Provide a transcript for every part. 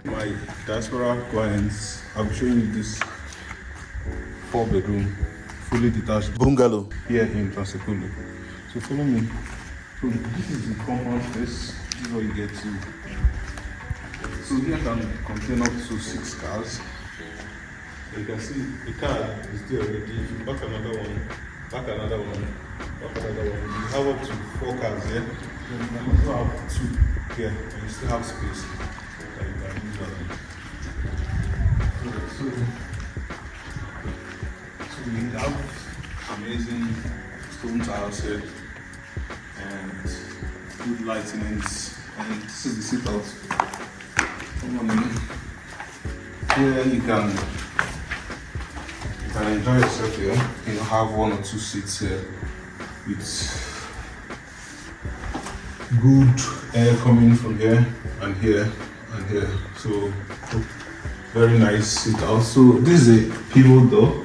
My diaspora clients, I'm showing you this 4-bedroom, fully detached bungalow here in Transekulu. So follow me. So this is the compound space. This is where you get to. So here can contain up to 6 cars. You can see the car is there already. If you back another one, back another one, back another one, you have up to 4 cars here. Then you can also have 2 here, and you still have space that you can use that. So we have amazing stone tiles here and good lighting, and this is the sit out. Come on in. Here you can enjoy yourself here. You have 1 or 2 seats here with good air coming from here and here and here. So very nice sit out. So this is a pivot door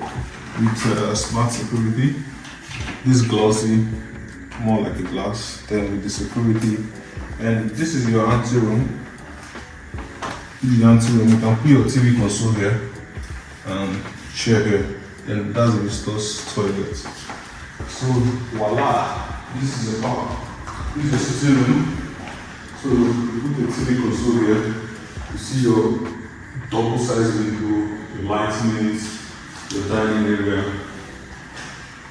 with smart security. This glossy, more like a glass. Then with the security, and this is your ante room. This is the ante room. You can put your TV console here and chair here. And that's the visitor's toilet. So voila, this is a bar. This is a sitting room. So you put the TV console here. You see your double-sized window, your lighting, your dining area,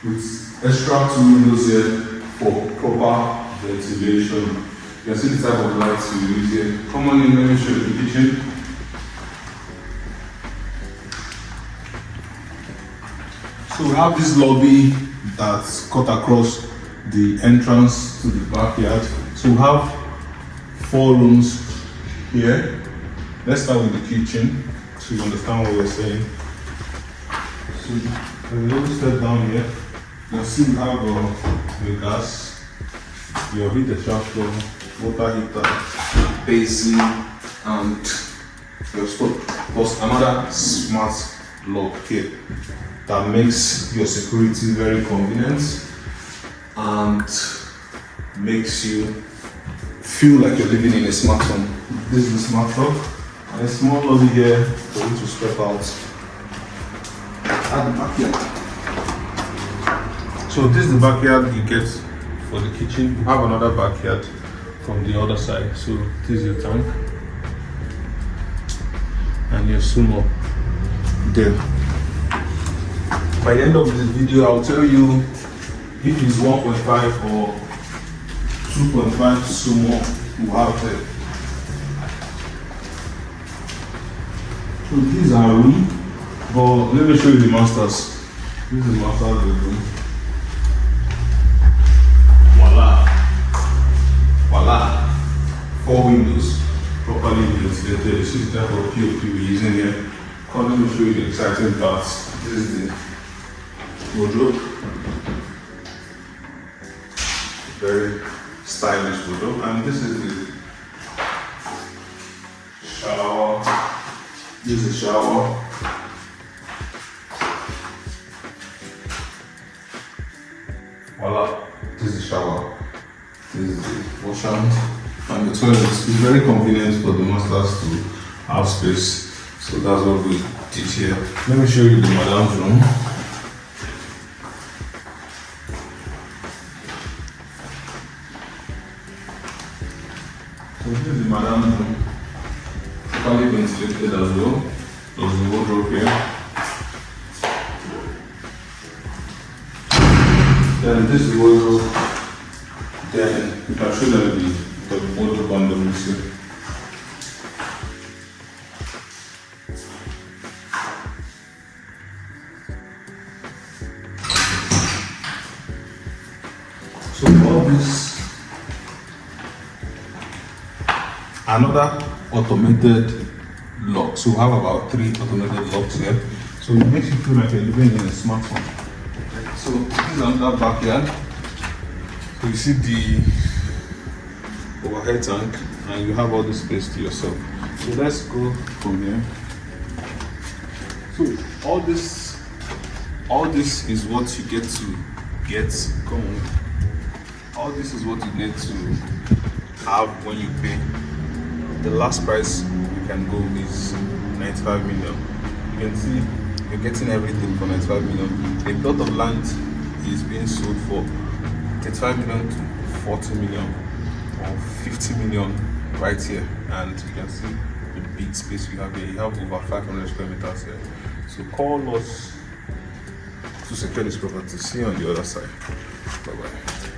with extra 2 windows here for proper ventilation. You can see the type of lights you use here. Come on in, let me show you the kitchen. So we have this lobby that's cut across the entrance to the backyard. So we have 4 rooms here. Let's start with the kitchen so you understand what we're saying. So when you step down here, you'll see we have the gas, your heat extractor, water heater, basin, and your stove. Plus another smart lock here that makes your security very convenient and makes you feel like you're living in a smart home. This is the smart lock. And a small lobby here for you to step out at the backyard. So this is the backyard you get for the kitchen. You have another backyard from the other side. So this is your tank and your sumo there. By the end of this video, I'll tell you if it's 1.5 or 2.5 sumo you have there. So these are room, but let me show you the masters. This is the master's bedroom. Voila. Voila. 4 windows, properly ventilated. You see the type of POP we're using here. Come, let me show you the exciting parts. This is the wardrobe. Very stylish wardrobe. And this is the shower. This is the shower. Voila, this is the shower. This is the wash hand. And the toilet is very convenient for the masters to have space. So that's what we did here. Let me show you the madam's room. So this is the madam's room. Properly ventilated as well. There's the wardrobe here. Then this is the wardrobe. Then you can show them the wardrobe and the mixer. So all this, another automated lock. So we have about 3 automated locks here. So it makes you feel like you're living in a smart home. So this is another backyard. So you see the overhead tank and you have all the space to yourself. So let's go from here. So all this is what you get to come on. All this is what you need to have when you pay the last price you can go is 95 million. You can see you're getting everything for 95 million. A plot of land is being sold for 35 million to 40 million or 50 million right here, and you can see the big space we have here. You have over 500 square meters here. So call us to secure this property. See you on the other side. Bye bye.